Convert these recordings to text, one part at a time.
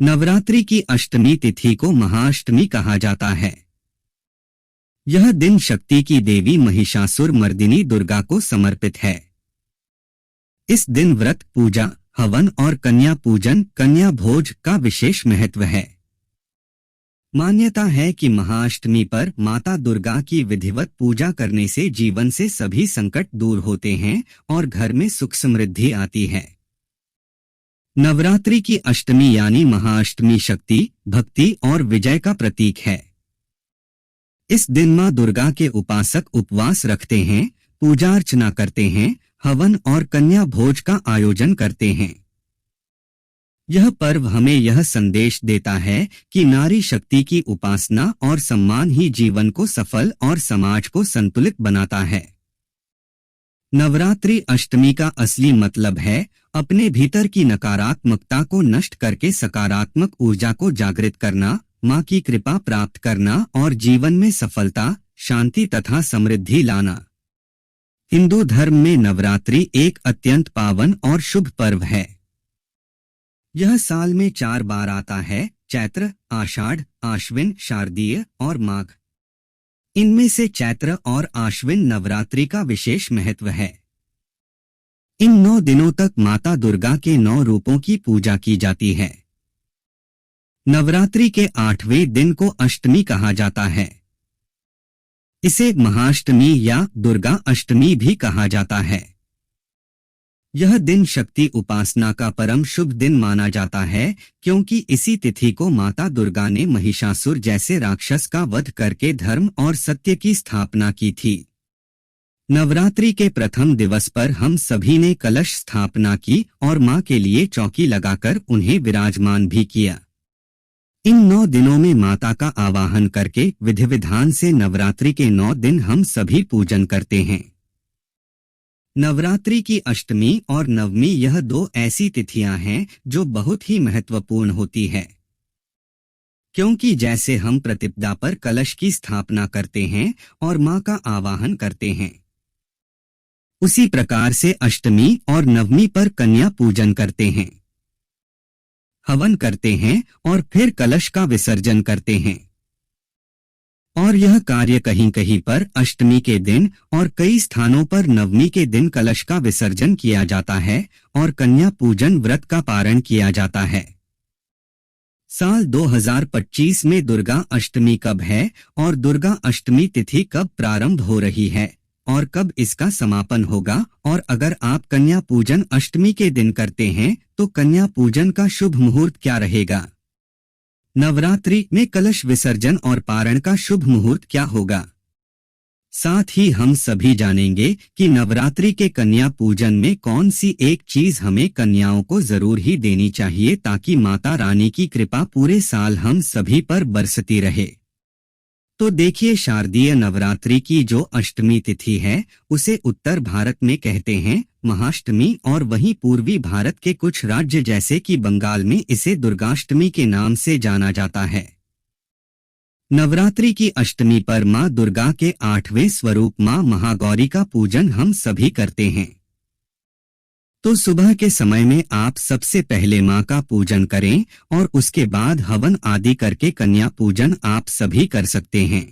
नवरात्रि की अष्टमी तिथि को महाअष्टमी कहा जाता है। यह दिन शक्ति की देवी महिषासुर मर्दिनी दुर्गा को समर्पित है। इस दिन व्रत, पूजा, हवन और कन्या पूजन, कन्या भोज का विशेष महत्व है। मान्यता है कि महाअष्टमी पर माता दुर्गा की विधिवत पूजा करने से जीवन से सभी संकट दूर होते हैं और घर में सुख समृद्धि आती है। नवरात्रि की अष्टमी यानी महाअष्टमी शक्ति, भक्ति और विजय का प्रतीक है। इस दिन मां दुर्गा के उपासक उपवास रखते हैं, पूजा अर्चना करते हैं, हवन और कन्या भोज का आयोजन करते हैं। यह पर्व हमें यह संदेश देता है कि नारी शक्ति की उपासना और सम्मान ही जीवन को सफल और समाज को संतुलित बनाता है। नवरात्रि अष्टमी का असली मतलब है अपने भीतर की नकारात्मकता को नष्ट करके सकारात्मक ऊर्जा को जागृत करना, मां की कृपा प्राप्त करना और जीवन में सफलता, शांति तथा समृद्धि लाना। हिंदू धर्म में नवरात्रि एक अत्यंत पावन और शुभ पर्व है। यह साल में 4 बार आता है: चैत्र, आषाढ़, आश्विन, शारदीय और माघ। इनमें से चैत्र और आश्विन नवरात्रि का विशेष महत्व है। इन 9 दिनों तक माता दुर्गा के 9 रूपों की पूजा की जाती है। नवरात्रि के 8वें दिन को अष्टमी कहा जाता है। इसे महाअष्टमी या दुर्गा अष्टमी भी कहा जाता है। यह दिन शक्ति उपासना का परम शुभ दिन माना जाता है, क्योंकि इसी तिथि को माता दुर्गा ने महिषासुर जैसे राक्षस का वध करके धर्म और सत्य की स्थापना की थी। नवरात्रि के प्रथम दिवस पर हम सभी ने कलश स्थापना की और मां के लिए चौकी लगाकर उन्हें विराजमान भी किया। इन 9 दिनों में माता का आवाहन करके विधि विधान से नवरात्रि के 9 दिन हम सभी पूजन करते हैं। नवरात्रि की अष्टमी और नवमी यह 2 ऐसी तिथियां हैं जो बहुत ही महत्वपूर्ण होती है, क्योंकि जैसे हम प्रतिपदा पर कलश की स्थापना करते हैं और मां का आवाहन करते हैं, उसी प्रकार से अष्टमी और नवमी पर कन्या पूजन करते हैं, हवन करते हैं और फिर कलश का विसर्जन करते हैं। और यह कार्य कहीं कहीं पर अष्टमी के दिन और कई स्थानों पर नवमी के दिन कलश का विसर्जन किया जाता है और कन्या पूजन व्रत का पारण किया जाता है। साल 2025 में दुर्गा अष्टमी कब है और दुर्गा अष्टमी तिथि कब प्रारंभ हो रही है और कब इसका समापन होगा, और अगर आप कन्या पूजन अष्टमी के दिन करते हैं तो कन्या पूजन का शुभ मुहूर्त क्या रहेगा? नवरात्रि में कलश विसर्जन और पारण का शुभ मुहूर्त क्या होगा? साथ ही हम सभी जानेंगे कि नवरात्रि के कन्या पूजन में कौन सी एक चीज हमें कन्याओं को जरूर ही देनी चाहिए ताकि माता रानी की कृपा पूरे साल हम सभी पर बरसती रहे। तो देखिए, शारदीय नवरात्रि की जो अष्टमी तिथि है उसे उत्तर भारत में कहते हैं महाअष्टमी, और वहीं पूर्वी भारत के कुछ राज्य जैसे कि बंगाल में इसे दुर्गाष्टमी के नाम से जाना जाता है। नवरात्रि की अष्टमी पर मां दुर्गा के 8वें स्वरूप मां महागौरी का पूजन हम सभी करते हैं। तो सुबह के समय में आप सबसे पहले मां का पूजन करें और उसके बाद हवन आदि करके कन्या पूजन आप सभी कर सकते हैं।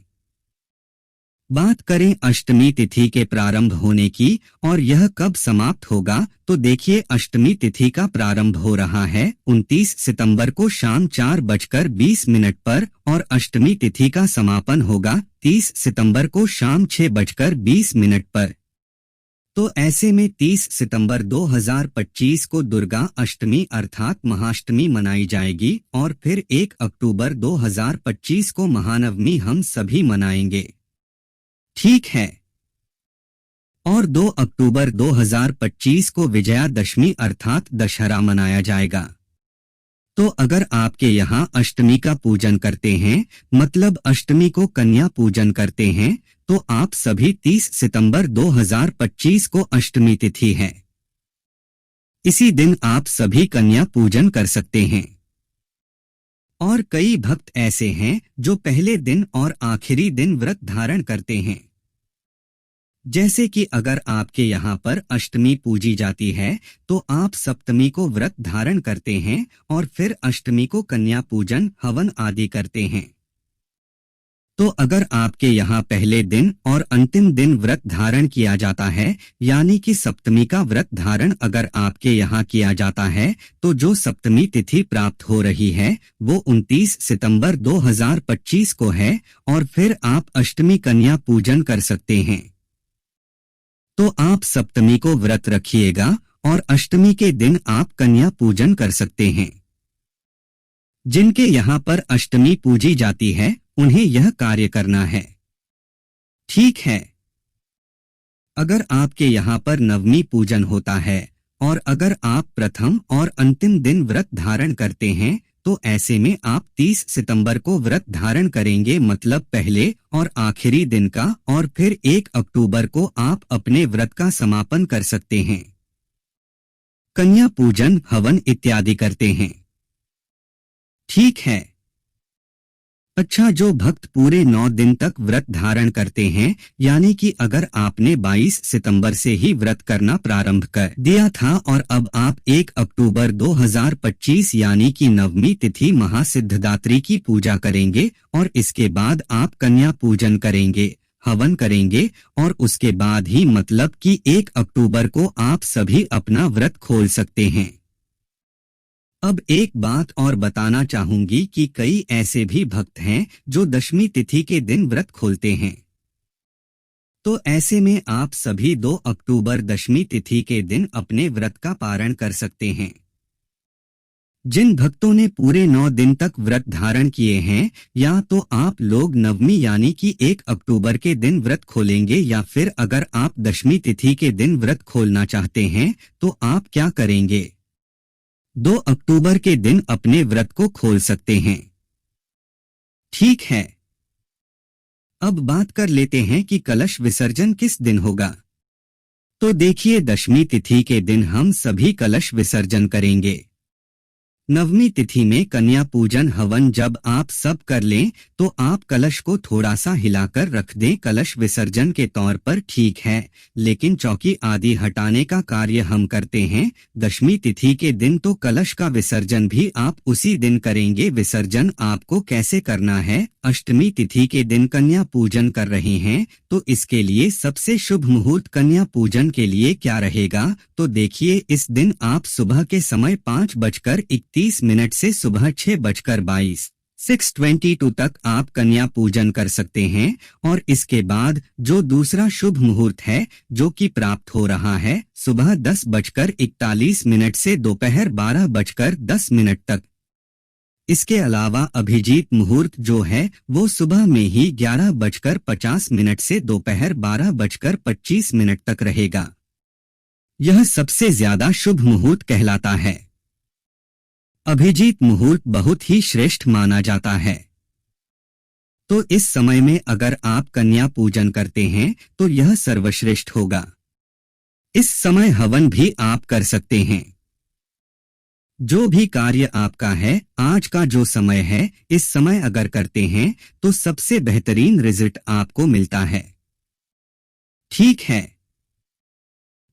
बात करें अष्टमी तिथि के प्रारंभ होने की और यह कब समाप्त होगा, तो देखिए, अष्टमी तिथि का प्रारंभ हो रहा है 29 सितंबर को शाम 4:20 पर और अष्टमी तिथि का समापन होगा 30 सितंबर को शाम 6:20 पर। तो ऐसे में 30 सितंबर 2025 को दुर्गा अष्टमी अर्थात महाअष्टमी मनाई जाएगी और फिर 1 अक्टूबर 2025 को महानवमी हम सभी मनाएंगे, ठीक है। और 2 अक्टूबर 2025 को विजयादशमी अर्थात दशहरा मनाया जाएगा। तो अगर आपके यहाँ अष्टमी का पूजन करते हैं, मतलब अष्टमी को कन्या पूजन करते हैं, तो आप सभी 30 सितंबर 2025 को अष्टमी तिथि है, इसी दिन आप सभी कन्या पूजन कर सकते हैं। और कई भक्त ऐसे हैं जो पहले दिन और आखिरी दिन व्रत धारण करते हैं। जैसे कि अगर आपके यहाँ पर अष्टमी पूजी जाती है तो आप सप्तमी को व्रत धारण करते हैं और फिर अष्टमी को कन्या पूजन हवन आदि करते हैं। तो अगर आपके यहाँ पहले दिन और अंतिम दिन व्रत धारण किया जाता है, यानी कि सप्तमी का व्रत धारण अगर आपके यहाँ किया जाता है, तो जो सप्तमी तिथि प्राप्त हो रही है वो 29 सितंबर 2025 को है और फिर आप अष्टमी कन्या पूजन कर सकते हैं। तो आप सप्तमी को व्रत रखिएगा और अष्टमी के दिन आप कन्या पूजन कर सकते हैं। जिनके यहाँ पर अष्टमी पूजी जाती है उन्हें यह कार्य करना है। ठीक है। अगर आपके यहाँ पर नवमी पूजन होता है और अगर आप प्रथम और अंतिम दिन व्रत धारण करते हैं तो ऐसे में आप 30 सितंबर को व्रत धारण करेंगे, मतलब पहले और आखिरी दिन का, और फिर 1 अक्टूबर को आप अपने व्रत का समापन कर सकते हैं। कन्या पूजन हवन इत्यादि करते हैं। ठीक है। अच्छा, जो भक्त पूरे 9 दिन तक व्रत धारण करते हैं, यानी कि अगर आपने 22 सितंबर से ही व्रत करना प्रारंभ कर दिया था और अब आप 1 अक्टूबर 2025 यानी कि नवमी तिथि महासिद्धिदात्री की पूजा करेंगे और इसके बाद आप कन्या पूजन करेंगे, हवन करेंगे और उसके बाद ही मतलब कि 1 अक्टूबर को आप सभी अपना व्रत खोल सकते हैं। अब एक बात और बताना चाहूंगी कि कई ऐसे भी भक्त हैं जो दशमी तिथि के दिन व्रत खोलते हैं। तो ऐसे में आप सभी 2 अक्टूबर दशमी तिथि के दिन अपने व्रत का पारण कर सकते हैं। जिन भक्तों ने पूरे 9 दिन तक व्रत धारण किए हैं, या तो आप लोग नवमी यानी कि 1 अक्टूबर के दिन व्रत खोलेंगे, या फिर अगर आप दशमी तिथि के दिन व्रत खोलना चाहते हैं तो आप क्या करेंगे, 2 अक्टूबर के दिन अपने व्रत को खोल सकते हैं। ठीक है। अब बात कर लेते हैं कि कलश विसर्जन किस दिन होगा। तो देखिए, दशमी तिथि के दिन हम सभी कलश विसर्जन करेंगे। नवमी तिथि में कन्या पूजन हवन जब आप सब कर लें तो आप कलश को थोड़ा सा हिलाकर रख दें कलश विसर्जन के तौर पर, ठीक है। लेकिन चौकी आदि हटाने का कार्य हम करते हैं दशमी तिथि के दिन, तो कलश का विसर्जन भी आप उसी दिन करेंगे। विसर्जन आपको कैसे करना है, अष्टमी तिथि के दिन कन्या पूजन कर रहे हैं तो इसके लिए सबसे शुभ मुहूर्त कन्या पूजन के लिए क्या रहेगा। तो देखिए, इस दिन आप सुबह के समय 5:31 से सुबह 6:22 6:22 तक आप कन्या पूजन कर सकते हैं। और इसके बाद जो दूसरा शुभ मुहूर्त है जो कि प्राप्त हो रहा है सुबह 10:41 से दोपहर 12:10 तक। इसके अलावा अभिजीत मुहूर्त जो है वो सुबह में ही 11:50 से दोपहर 12:25 तक रहेगा। यह सबसे ज्यादा शुभ मुहूर्त कहलाता है। अभिजीत मुहूर्त बहुत ही श्रेष्ठ माना जाता है। तो इस समय में अगर आप कन्या पूजन करते हैं तो यह सर्वश्रेष्ठ होगा। इस समय हवन भी आप कर सकते हैं। जो भी कार्य आपका है, आज का जो समय है, इस समय अगर करते हैं तो सबसे बेहतरीन रिजल्ट आपको मिलता है। ठीक है।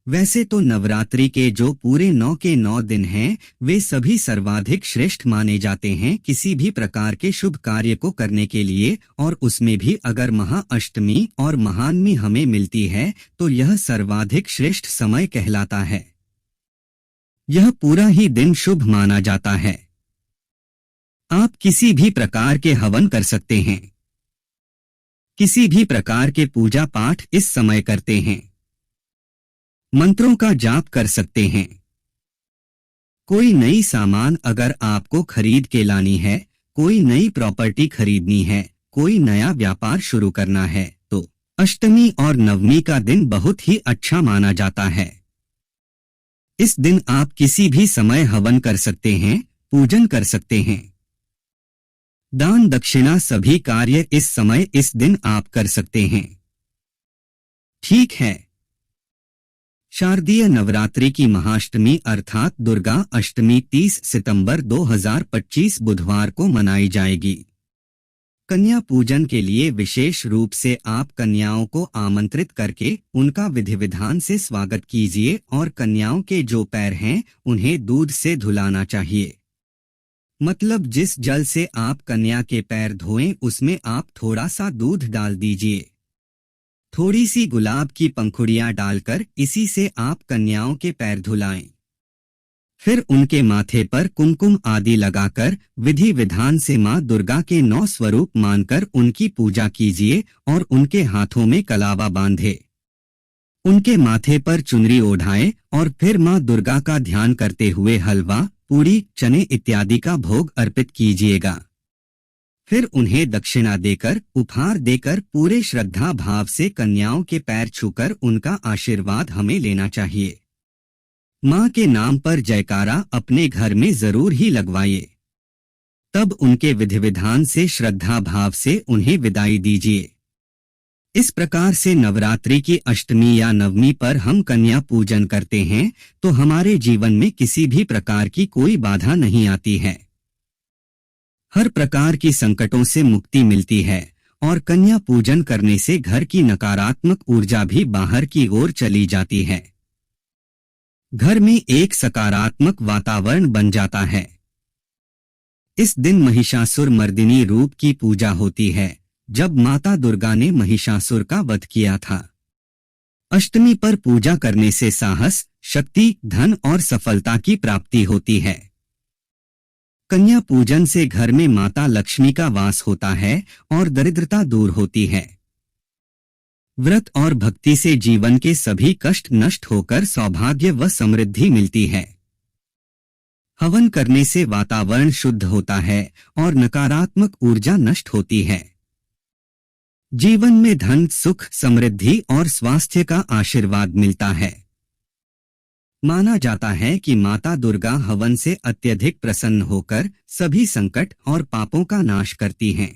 वैसे तो नवरात्रि के जो पूरे 9 के 9 दिन हैं वे सभी सर्वाधिक श्रेष्ठ माने जाते हैं किसी भी प्रकार के शुभ कार्य को करने के लिए, और उसमें भी अगर महाअष्टमी और महानवमी हमें मिलती है तो यह सर्वाधिक श्रेष्ठ समय कहलाता है। यह पूरा ही दिन शुभ माना जाता है। आप किसी भी प्रकार के हवन कर सकते हैं, किसी भी प्रकार के पूजा पाठ इस समय करते हैं, मंत्रों का जाप कर सकते हैं। कोई नई सामान अगर आपको खरीद के लानी है, कोई नई प्रॉपर्टी खरीदनी है, कोई नया व्यापार शुरू करना है, तो अष्टमी और नवमी का दिन बहुत ही अच्छा माना जाता है। इस दिन आप किसी भी समय हवन कर सकते हैं, पूजन कर सकते हैं। दान दक्षिणा सभी कार्य इस समय इस दिन आप कर सकते हैं। ठीक है। शारदीय नवरात्रि की महाअष्टमी अर्थात दुर्गा अष्टमी 30 सितंबर 2025 बुधवार को मनाई जाएगी। कन्या पूजन के लिए विशेष रूप से आप कन्याओं को आमंत्रित करके उनका विधि विधान से स्वागत कीजिए और कन्याओं के जो पैर हैं उन्हें दूध से धुलाना चाहिए। मतलब जिस जल से आप कन्या के पैर धोएं उसमें आप थोड़ा सा दूध डाल दीजिए। थोड़ी सी गुलाब की पंखुड़ियां डालकर इसी से आप कन्याओं के पैर धुलाएं। फिर उनके माथे पर कुमकुम आदि लगाकर विधि विधान से मां दुर्गा के 9 स्वरूप मानकर उनकी पूजा कीजिए और उनके हाथों में कलावा बांधे। उनके माथे पर चुनरी ओढ़ाएं और फिर मां दुर्गा का ध्यान करते हुए हलवा, पूरी, चने इत्यादि का भोग अर्पित कीजिएगा। फिर उन्हें दक्षिणा देकर, उपहार देकर पूरे श्रद्धा भाव से कन्याओं के पैर छूकर उनका आशीर्वाद हमें लेना चाहिए। मां के नाम पर जयकारा अपने घर में जरूर ही लगवाइए। तब उनके विधि विधान से श्रद्धा भाव से उन्हें विदाई दीजिए। इस प्रकार से नवरात्रि की अष्टमी या नवमी पर हम कन्या पूजन करते हैं तो हमारे जीवन में किसी भी प्रकार की कोई बाधा नहीं आती है। हर प्रकार की संकटों से मुक्ति मिलती है और कन्या पूजन करने से घर की नकारात्मक ऊर्जा भी बाहर की ओर चली जाती है। घर में एक सकारात्मक वातावरण बन जाता है। इस दिन महिषासुर मर्दिनी रूप की पूजा होती है, जब माता दुर्गा ने महिषासुर का वध किया था। अष्टमी पर पूजा करने से साहस, शक्ति, धन और सफलता की प्राप्ति होती है। कन्या पूजन से घर में माता लक्ष्मी का वास होता है और दरिद्रता दूर होती है। व्रत और भक्ति से जीवन के सभी कष्ट नष्ट होकर सौभाग्य व समृद्धि मिलती है। हवन करने से वातावरण शुद्ध होता है और नकारात्मक ऊर्जा नष्ट होती है। जीवन में धन, सुख, समृद्धि और स्वास्थ्य का आशीर्वाद मिलता है। माना जाता है कि माता दुर्गा हवन से अत्यधिक प्रसन्न होकर सभी संकट और पापों का नाश करती हैं।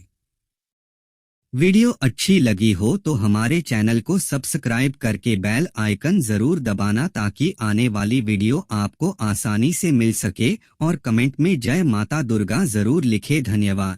वीडियो अच्छी लगी हो तो हमारे चैनल को सब्सक्राइब करके बेल आइकन जरूर दबाना ताकि आने वाली वीडियो आपको आसानी से मिल सके और कमेंट में जय माता दुर्गा जरूर लिखे। धन्यवाद।